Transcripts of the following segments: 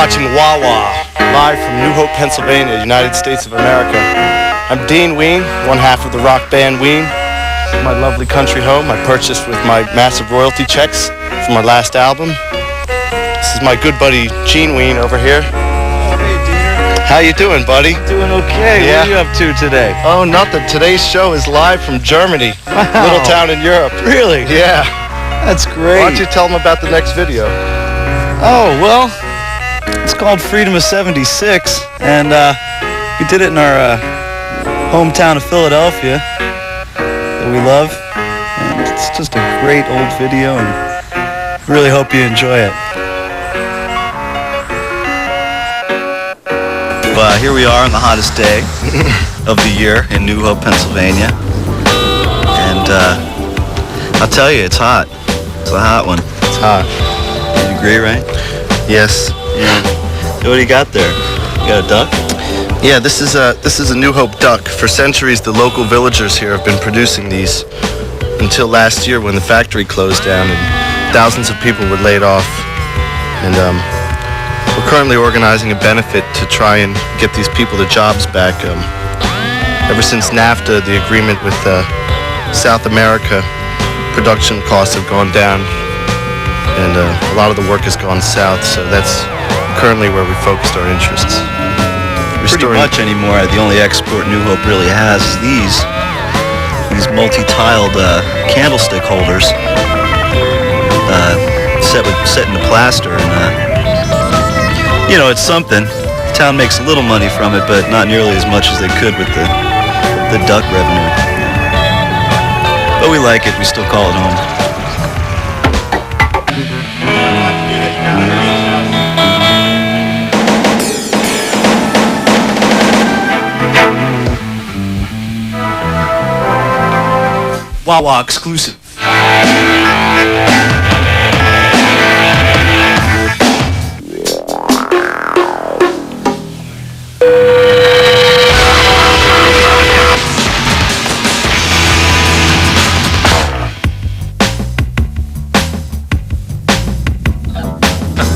watching Wawa, live from New Hope, Pennsylvania, United States of America. I'm Dean Ween, one half of the rock band Ween. My lovely country home I purchased with my massive royalty checks from our last album. This is my good buddy Gene Ween over here. How you doing, buddy? Doing okay. Yeah. What are you up to today? Oh, nothing. Today's show is live from Germany. Wow. Little town in Europe. Really? Yeah. That's great. Why don't you tell them about the next video? Oh, well, it's called Freedom of 76, and we did it in our hometown of Philadelphia that we love. And it's just a great old video, and really hope you enjoy it. Here we are on the hottest day of the year in New Hope, Pennsylvania. And I'll tell you, it's hot. It's a hot one. It's hot. You agree, right? Yes. Yeah. What do you got there? You got a duck? Yeah, this is a New Hope duck. For centuries, the local villagers here have been producing these until last year when the factory closed down and thousands of people were laid off. And we're currently organizing a benefit to try and get these people their jobs back. Ever since NAFTA, the agreement with South America, production costs have gone down, and a lot of the work has gone south, so that's currently where we focused our interests. Pretty much anymore, the only export New Hope really has is these multi-tiled candlestick holders set into plaster, and you know, it's something. The town makes a little money from it, but not nearly as much as they could with the duck revenue. But we like it. We still call it home. Wawa exclusive.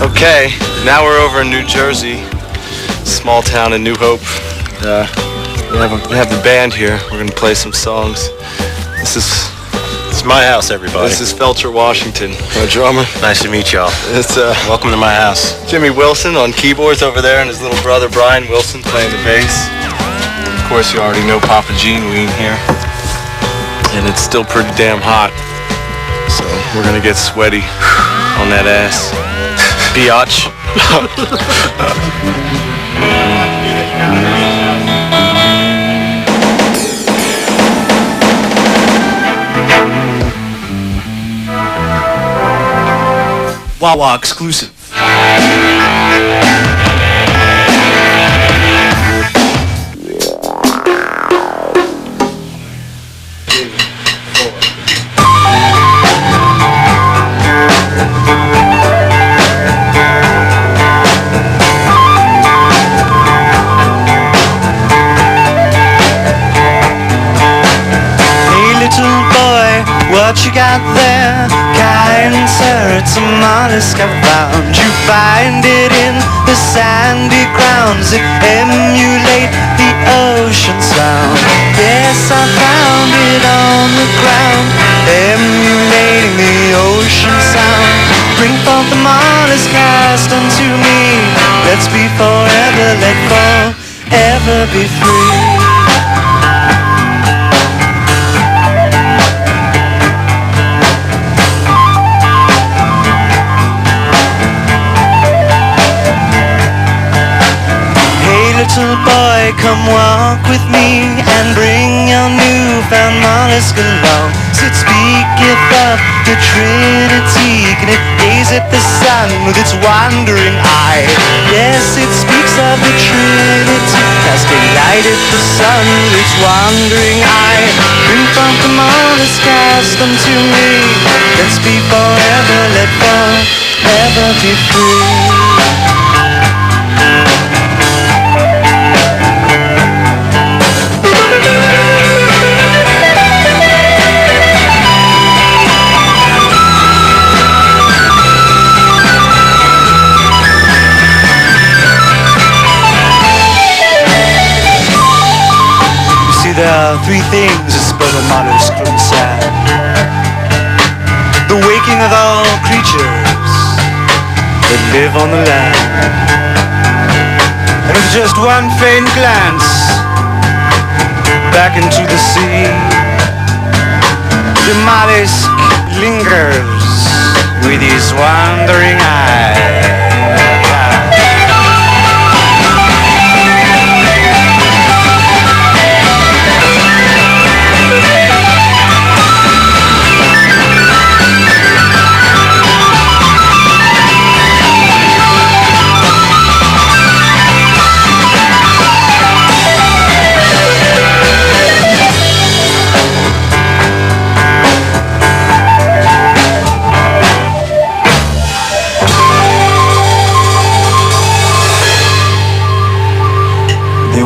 Okay, now we're over in New Jersey, small town in New Hope. We have the band here. We're gonna play some songs. This is my house, everybody. This is Felcher, Washington, our drummer. Nice to meet y'all. It's Welcome to my house. Jimmy Wilson on keyboards over there, and his little brother Brian Wilson playing the bass. And of course, you already know Papa Gene Ween here. And it's still pretty damn hot, so we're gonna get sweaty on that ass. Biatch. Wawa exclusive. What you got there, kind sir, it's a mollusk I found. You find it in the sandy grounds that emulate the ocean sound. Yes, I found it on the ground, emulating the ocean sound. Bring forth the mollusk, cast unto me. Let's be forever, let forever be free. Little boy, come walk with me and bring your newfound mollusk along. It speaketh of the Trinity, can it gaze at the sun with its wandering eye? Yes, it speaks of the Trinity, casting light at the sun with its wandering eye. Bring forth the mollusk, cast unto me. Let's be forever, let forever be free. are three things that spell a mollusk from the sand. The waking of all creatures that live on the land. And with just one faint glance back into the sea, the mollusk lingers with his wandering eye.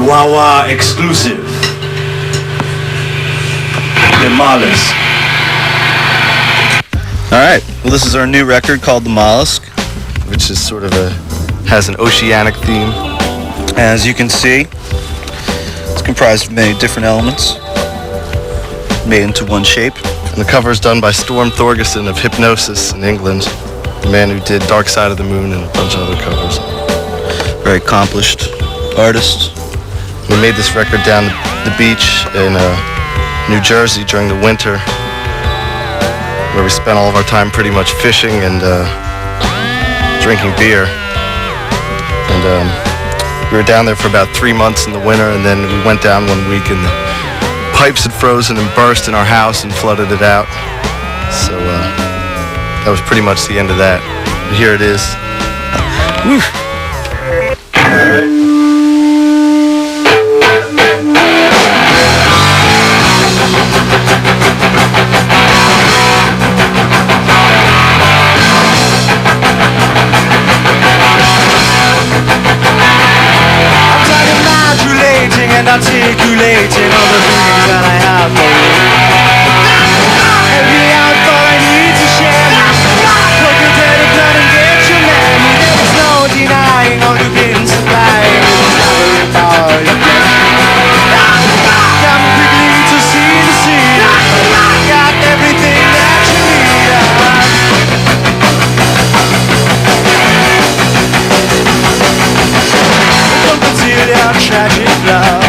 Wawa exclusive. The Mollusk. Alright, well this is our new record called The Mollusk, which is sort of has an oceanic theme. As you can see, it's comprised of many different elements made into one shape. And the cover is done by Storm Thorgerson of Hypnosis in England, the man who did Dark Side of the Moon and a bunch of other covers. Very accomplished artist. We made this record down the beach in New Jersey during the winter, where we spent all of our time pretty much fishing and drinking beer. And we were down there for about 3 months in the winter, and then we went down one week and the pipes had frozen and burst in our house and flooded it out. So that was pretty much the end of that. But here it is. Woo. All right. And articulating all the feelings that I have for you. Every outfall I need to share. Look at dirty blood and get your memory. There's no denying all you've been supplying. Discovery power you get. Come quickly to see the scene. Got everything that you need. Don't consider our tragic love.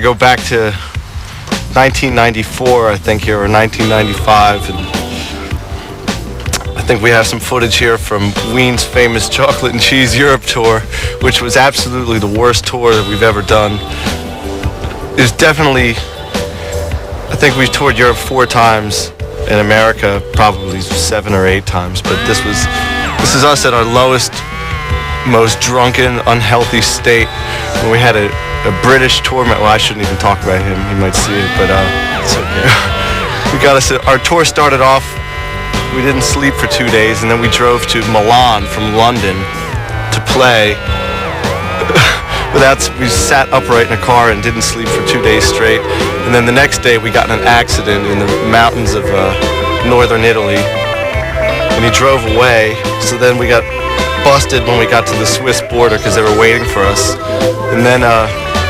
go back to 1994, I think, here, or 1995, and I think we have some footage here from Ween's famous Chocolate and Cheese Europe tour, which was absolutely the worst tour that we've ever done. It's definitely, I think we've toured Europe 4 times, in America probably 7 or 8 times, but this is us at our lowest, most drunken, unhealthy state when we had a British tour. Well, I shouldn't even talk about him. He might see it, but it's okay. We got us. Our tour started off. We didn't sleep for 2 days, and then we drove to Milan from London to play. We sat upright in a car and didn't sleep for 2 days straight. And then the next day, we got in an accident in the mountains of northern Italy, and he drove away. So then we got busted when we got to the Swiss border because they were waiting for us. And then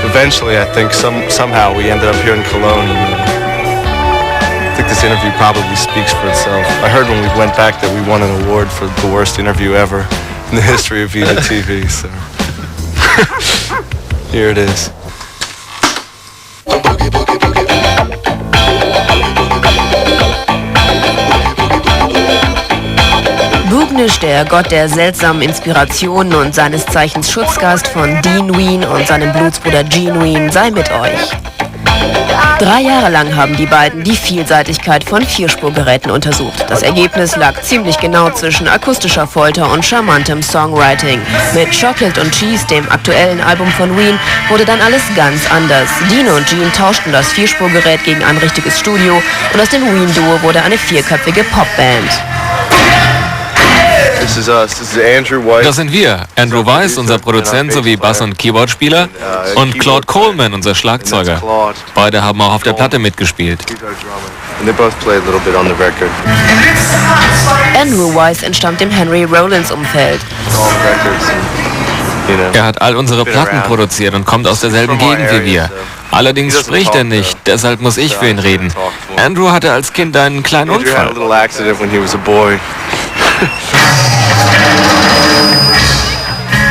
eventually, I think somehow we ended up here in Cologne. I think this interview probably speaks for itself. I heard when we went back that we won an award for the worst interview ever in the history of Viva TV. So here it is. Bugnisch, der Gott der seltsamen Inspirationen und seines Zeichens Schutzgast von Dean Ween und seinem Blutsbruder Gene Ween, sei mit euch. 3 Jahre lang haben die beiden die Vielseitigkeit von Vierspurgeräten untersucht. Das Ergebnis lag ziemlich genau zwischen akustischer Folter und charmantem Songwriting. Mit Chocolate und Cheese, dem aktuellen Album von Ween, wurde dann alles ganz anders. Dean und Gene tauschten das Vierspurgerät gegen ein richtiges Studio und aus dem Ween-Duo wurde eine 4-köpfige Popband. Das sind wir, Andrew Weiss, unser Produzent sowie Bass- und Keyboardspieler, und Claude Coleman, unser Schlagzeuger. Beide haben auch auf der Platte mitgespielt. Andrew Weiss entstammt dem Henry Rollins-Umfeld. Er hat all unsere Platten produziert und kommt aus derselben Gegend wie wir. Allerdings spricht er nicht, deshalb muss ich für ihn reden. Andrew hatte als Kind einen kleinen Unfall.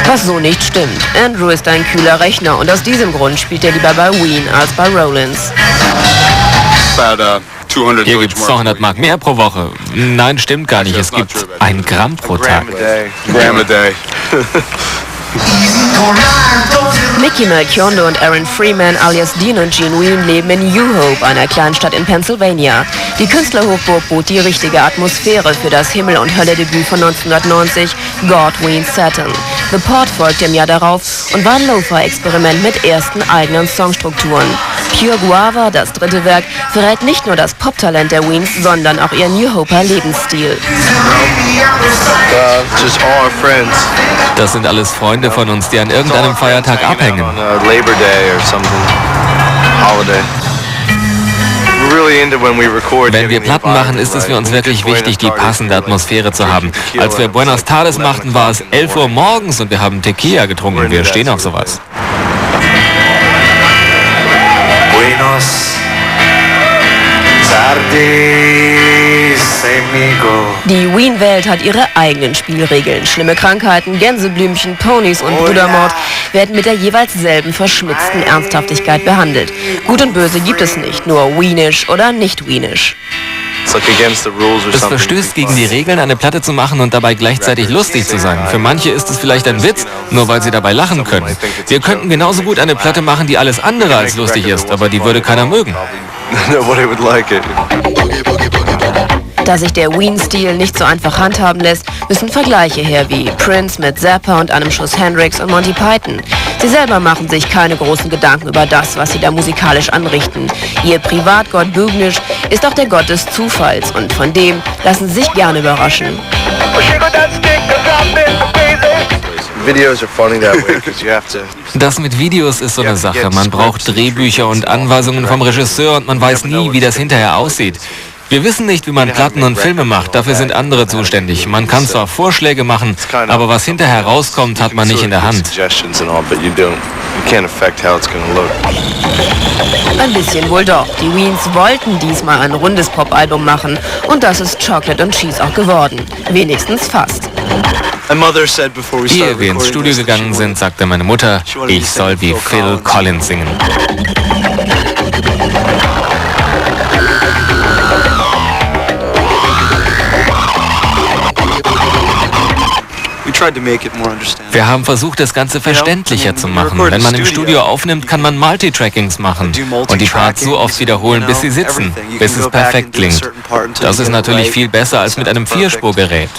Was so nicht stimmt. Andrew ist ein kühler Rechner und aus diesem Grund spielt er lieber bei Ween als bei Rollins. Hier gibt's 200 Mark mehr pro Woche. Nein, stimmt gar nicht. Es gibt 1 Gramm pro Tag. Mickey Melchiondo und Aaron Freeman alias Dean und Gene Ween leben in New Hope, einer Kleinstadt in Pennsylvania. Die Künstlerhochburg bot die richtige Atmosphäre für das Himmel- und Hölle-Debüt von 1990, God Ween Saturn. The Port folgte im Jahr darauf und war ein Lo-Fi-Experiment mit ersten eigenen Songstrukturen. Pure Guava, das 3. Werk, verrät nicht nur das Poptalent der Weens, sondern auch ihr New Hoper Lebensstil. Das sind alles Freunde von uns, die an irgendeinem Feiertag abhängen. Wenn wir Platten machen, ist es für uns wirklich wichtig, die passende Atmosphäre zu haben. Als wir Buenos Tardes machten, war es 11 Uhr morgens und wir haben Tequila getrunken. Wir stehen auf sowas. Die Ween-Welt hat ihre eigenen Spielregeln. Schlimme Krankheiten, Gänseblümchen, Ponys und Brudermord werden mit der jeweils selben verschmitzten Ernsthaftigkeit behandelt. Gut und Böse gibt es nicht, nur Weenisch oder nicht Weenisch. Es verstößt gegen die Regeln, eine Platte zu machen und dabei gleichzeitig lustig zu sein. Für manche ist es vielleicht ein Witz, nur weil sie dabei lachen können. Wir könnten genauso gut eine Platte machen, die alles andere als lustig ist, aber die würde keiner mögen. Da sich der Ween-Stil nicht so einfach handhaben lässt, müssen Vergleiche her wie Prince mit Zappa und einem Schuss Hendrix und Monty Python. Sie selber machen sich keine großen Gedanken über das, was sie da musikalisch anrichten. Ihr Privatgott Bugnisch ist auch der Gott des Zufalls und von dem lassen sie sich gerne überraschen. Das mit Videos ist so eine Sache. Man braucht Drehbücher und Anweisungen vom Regisseur und man weiß nie, wie das hinterher aussieht. Wir wissen nicht, wie man Platten und Filme macht, dafür sind andere zuständig. Man kann zwar Vorschläge machen, aber was hinterher rauskommt, hat man nicht in der Hand. Ein bisschen wohl doch. Die Weens wollten diesmal ein rundes Pop-Album machen und das ist Chocolate and Cheese auch geworden. Wenigstens fast. Ehe wir ins Studio gegangen sind, sagte meine Mutter, ich soll wie Phil Collins singen. Wir haben versucht, das Ganze verständlicher zu machen. Wenn man im Studio aufnimmt, kann man Multitrackings machen und die Parts so oft wiederholen, bis sie sitzen, bis es perfekt klingt. Das ist natürlich viel besser als mit einem Vierspurgerät.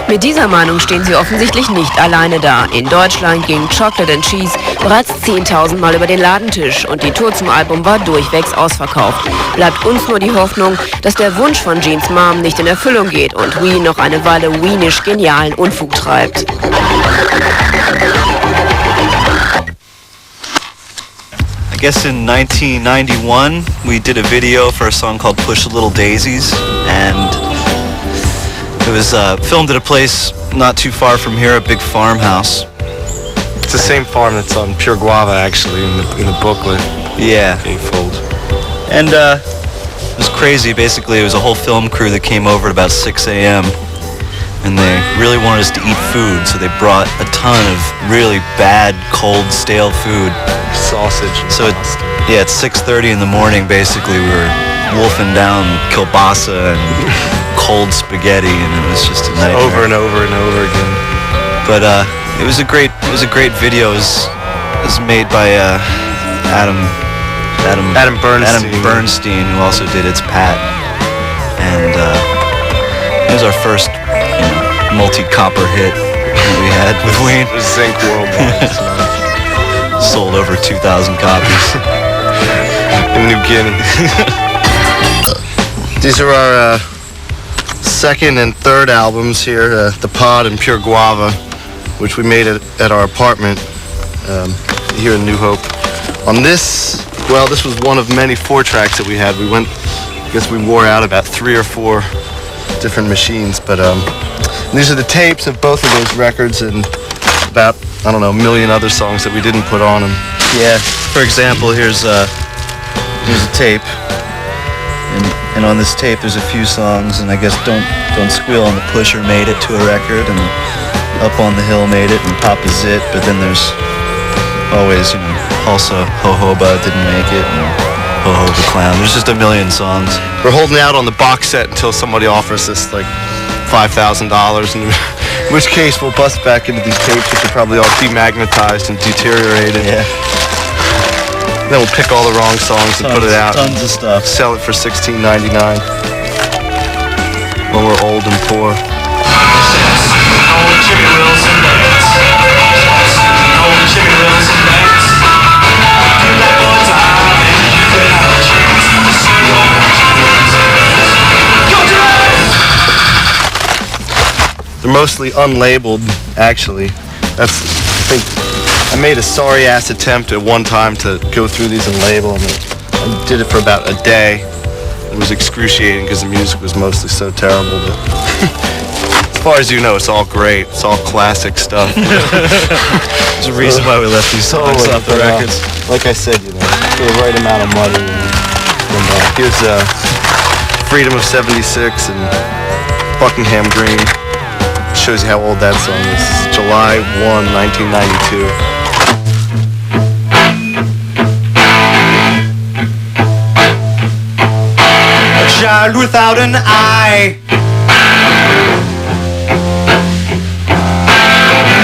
Mit dieser Meinung stehen sie offensichtlich nicht alleine da. In Deutschland ging Chocolate and Cheese bereits 10.000 Mal über den Ladentisch und die Tour zum Album war durchwegs ausverkauft. Bleibt uns nur die Hoffnung, dass der Wunsch von Genes Mom nicht in Erfüllung geht und Ween noch eine Weile weenisch genialen Unfug treibt. I guess in 1991 we did a video for a song called Push the Little Daisies, and it was filmed at a place not too far from here, a big farmhouse. It's the same farm that's on Pure Guava, actually, in the booklet. Yeah. Gatefold. And it was crazy. Basically, it was a whole film crew that came over at about 6 a.m. and they really wanted us to eat food, so they brought a ton of really bad, cold, stale food. Sausage. So yeah, at 6:30 in the morning, basically, we were wolfing down kielbasa and cold spaghetti, and it was just a nightmare. Over and over and over again. But it was a great video. It was made by Adam Bernstein, who also did It's Pat, and it was our first multi-copper hit that we had with Ween. Zinc Worldwide. Sold over 2,000 copies in New Guinea. These are our second and third albums here, The Pod and Pure Guava, which we made at our apartment here in New Hope. On this, well, this was one of many 4 tracks that we had. I guess we wore out about 3 or 4 different machines, but these are the tapes of both of those records and about, I don't know, a million other songs that we didn't put on them. Yeah, for example, here's a tape, and on this tape there's a few songs, and I guess Don't Squeal on the Pusher made it to a record, and Up on the Hill made it, and Papa's It, but then there's always, also Ho Ho Ba didn't make it, and Ho Ho the Clown. There's just a million songs. We're holding out on the box set until somebody offers us like $5,000, in which case we'll bust back into these tapes, which are probably all demagnetized and deteriorated. Yeah. Then we'll pick all the wrong songs and put it out. Tons of stuff. Sell it for $16.99 when we're old and poor. They're mostly unlabeled, actually. I think I made a sorry-ass attempt at one time to go through these and label them. I did it for about a day. It was excruciating because the music was mostly so terrible. But as far as you know, it's all great. It's all classic stuff. There's a reason why we left these songs off the records. Like I said, for the right amount of money. And here's Freedom of 76 and Buckingham Green. Shows you how old that song is. July 1, 1992. A child without an eye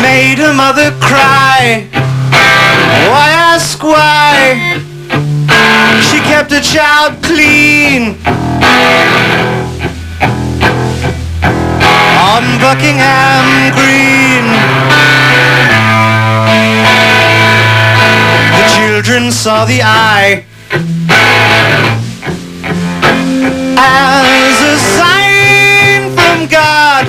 made her mother cry. Why ask why? She kept a child clean on Buckingham Green. The children saw the eye as a sign from God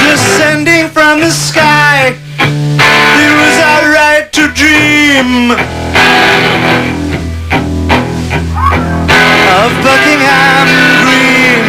descending from the sky. It was our right to dream of Buckingham Green.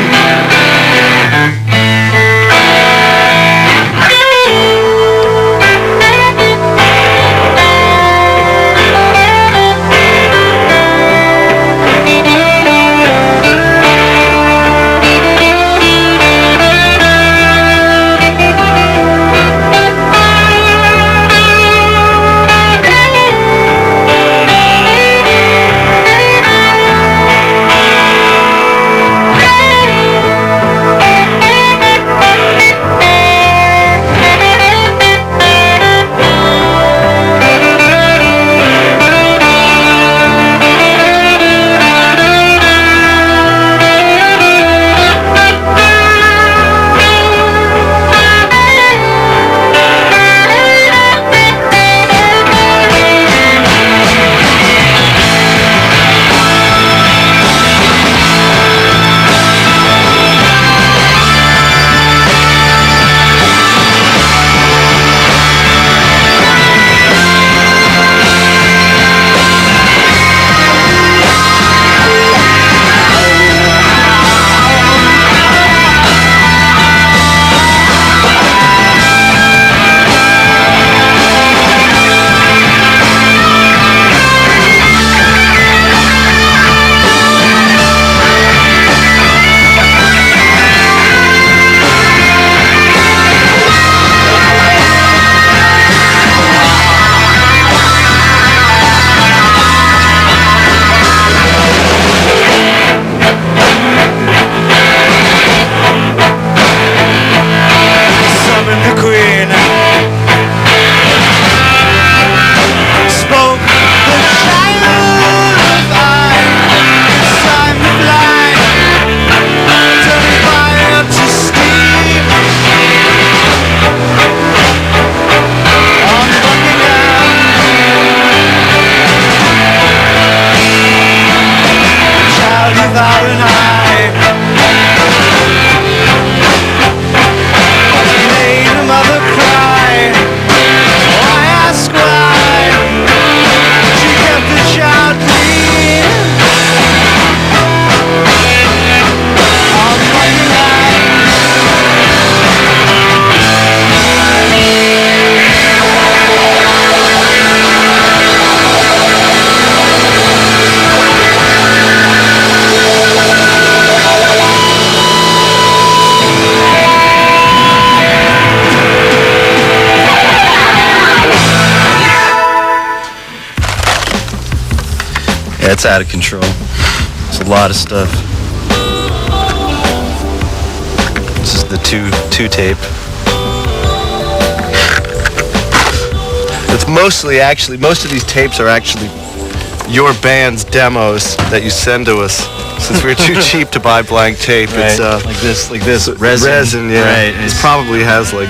Yeah, it's out of control. It's a lot of stuff. This is the two tape. It's mostly actually, most of these tapes are actually your band's demos that you send to us. Since we're too cheap to buy blank tape, Right. it's like this resin. yeah. Right. It probably has like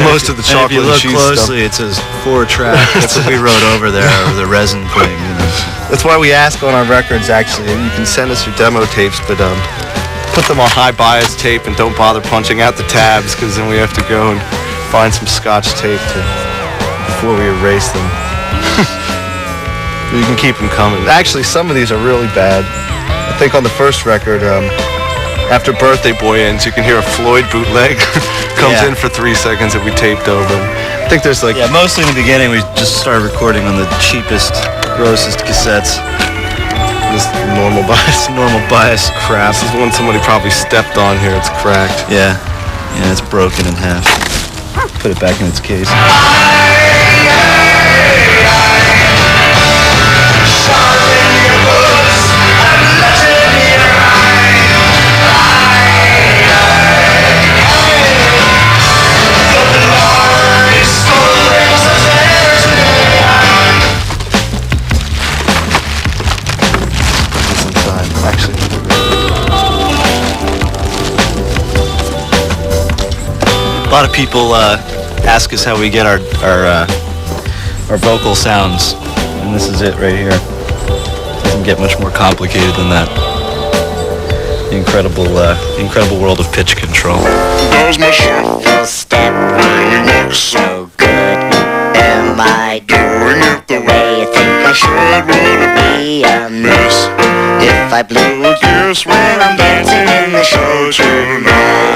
most of the chocolate If you look cheese closely, it says 4-track. That's what we wrote over there, over the resin thing. You know. That's why we ask on our records, actually. You can send us your demo tapes, but put them on high bias tape and don't bother punching out the tabs, because then we have to go and find some Scotch tape before we erase them. You can keep them coming. Actually, some of these are really bad. I think on the first record, after Birthday Boy ends, you can hear a Floyd bootleg comes in for 3 seconds that we taped over. I think there's like... Yeah, mostly in the beginning, we just started recording on the cheapest, grossest cassettes. This normal bias crap. This is one somebody probably stepped on here. It's cracked. Yeah, it's broken in half. Put it back in its case. A lot of people ask us how we get our vocal sounds, and this is it right here. Doesn't get much more complicated than that. The incredible world of pitch control. Does my shuffle step really look so good? Am I doing it the way you think I should? Would it be a miss if I blew a kiss when I'm dancing in the show tonight?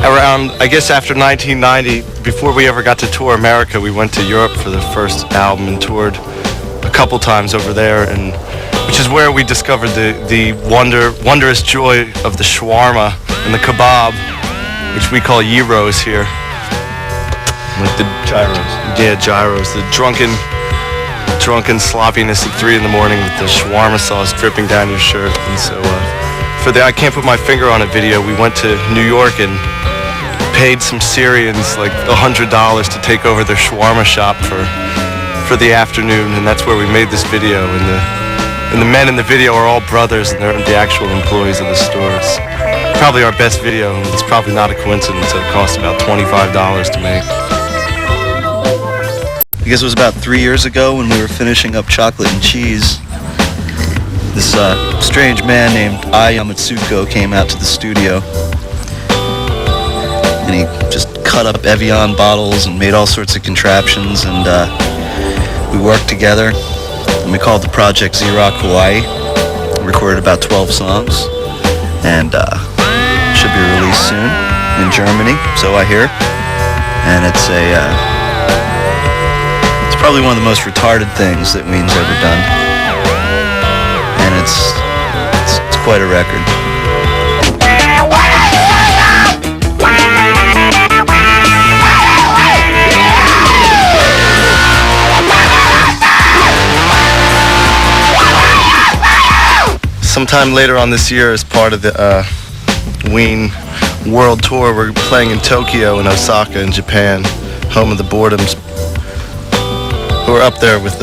Around, I guess after 1990, before we ever got to tour America, we went to Europe for the first album and toured a couple times over there, and which is where we discovered the wondrous joy of the shawarma and the kebab, which we call gyros here. Like the gyros. Yeah, gyros. The drunken sloppiness at 3 in the morning with the shawarma sauce dripping down your shirt. And so for the I Can't Put My Finger on It video, we went to New York and paid some Syrians like $100 to take over their shawarma shop for the afternoon, and that's where we made this video. And the men in the video are all brothers, and they're the actual employees of the stores. Probably our best video, and it's probably not a coincidence that it cost about $25 to make. I guess it was about 3 years ago when we were finishing up Chocolate and Cheese. This strange man named Ai Yamatsuko came out to the studio, and he just cut up Evian bottles and made all sorts of contraptions, and we worked together, and we called the project Z-Rock Hawaii. We recorded about 12 songs, and should be released soon in Germany, so I hear. And it's probably one of the most retarded things that Ween's ever done, and it's quite a record. Sometime later on this year, as part of the Ween World Tour, we're playing in Tokyo and Osaka in Japan, home of the Boredoms, who are up there with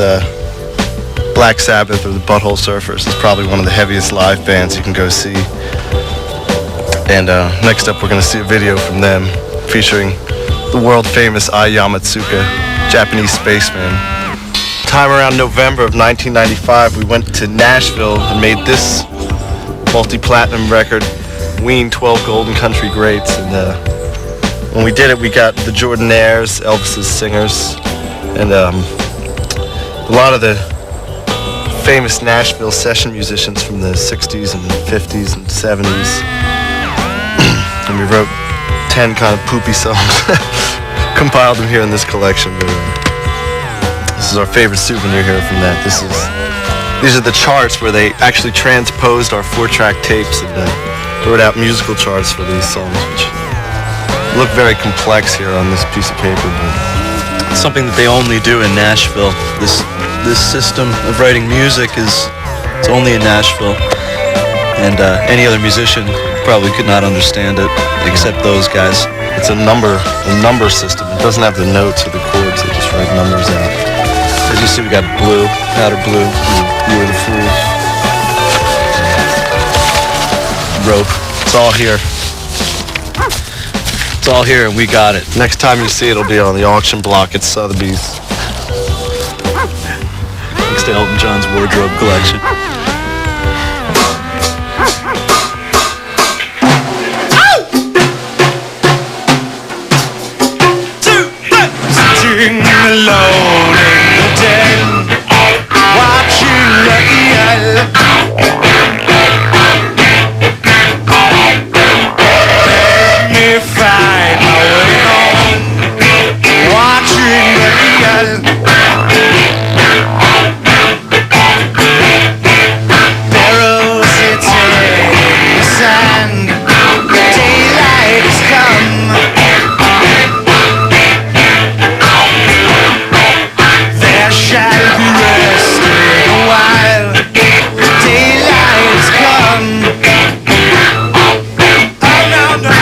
Black Sabbath or the Butthole Surfers. It's probably one of the heaviest live bands you can go see. And next up, we're going to see a video from them featuring the world-famous Ai Yamatsuka, Japanese spaceman. Time around November of 1995, we went to Nashville and made this multi-platinum record, Ween 12 Golden Country Greats. And when we did it, we got the Jordanaires, Elvis's singers, and a lot of the famous Nashville session musicians from the 60s and 50s and 70s. And we wrote 10 kind of poopy songs, compiled them here in this collection. This is our favorite souvenir here from that. These are the charts where they actually transposed our 4-track tapes and wrote out musical charts for these songs, which look very complex here on this piece of paper. But it's something that they only do in Nashville. This system of writing music it's only in Nashville, and any other musician probably could not understand it except those guys. It's a number system. It doesn't have the notes or the chords. They just write numbers out. As you see, we got blue, powder blue, You Were the Fool. Rope. It's all here. It's all here, and we got it. Next time you see it, it'll be on the auction block at Sotheby's. Thanks to Elton John's wardrobe collection. Sitting alone in the den, watching the eel. Let me find my way home, watching the eel. Barrels sitting in the sand, daylight has come. Shall be resting a while. Daylight has come. Oh no, no.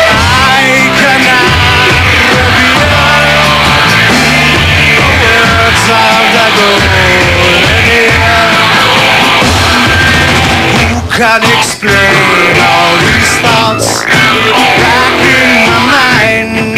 I cannot reveal the words of the golden ear. Who can explain all these thoughts racking my mind?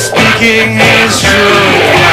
Speaking his truth.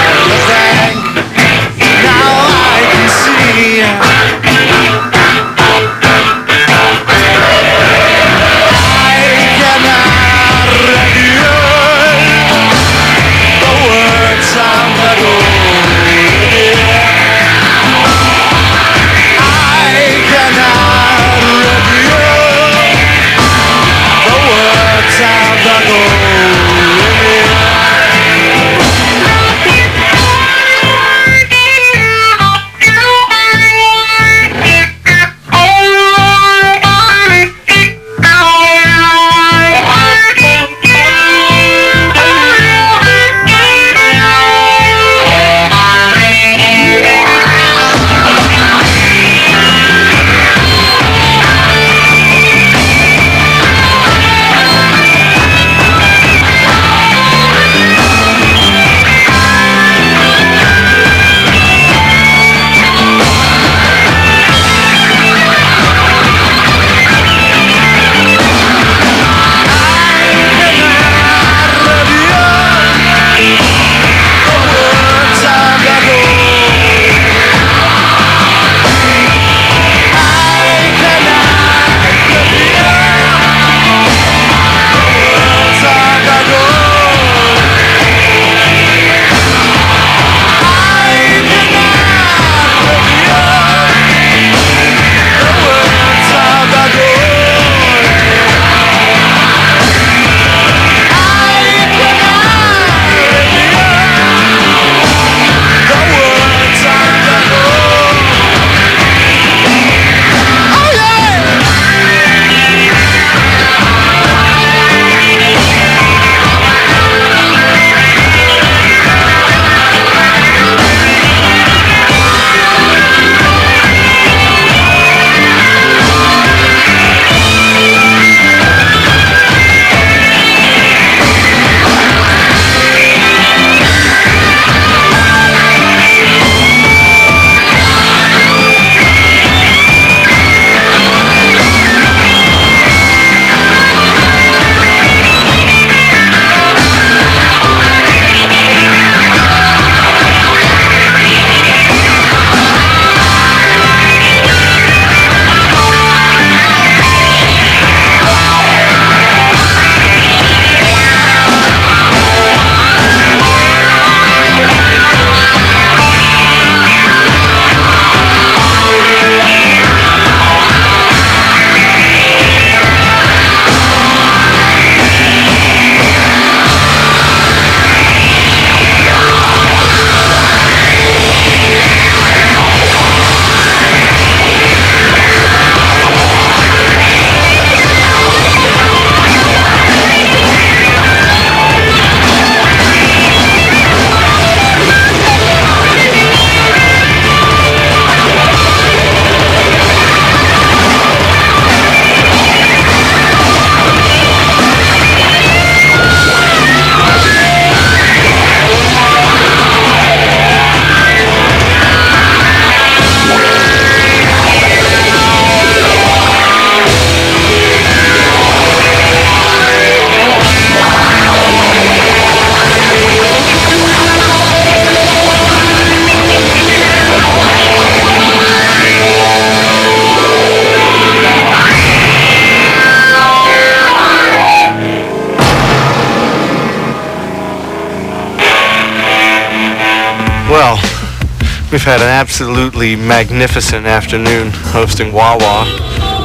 We've had an absolutely magnificent afternoon hosting Wawa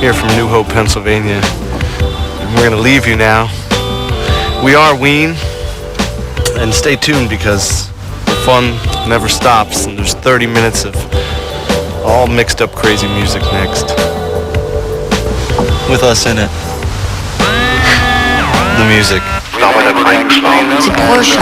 here from New Hope, Pennsylvania. And we're going to leave you now. We are Ween, and stay tuned because the fun never stops, and there's 30 minutes of all mixed up crazy music next. With us in it. The music. C'est proche.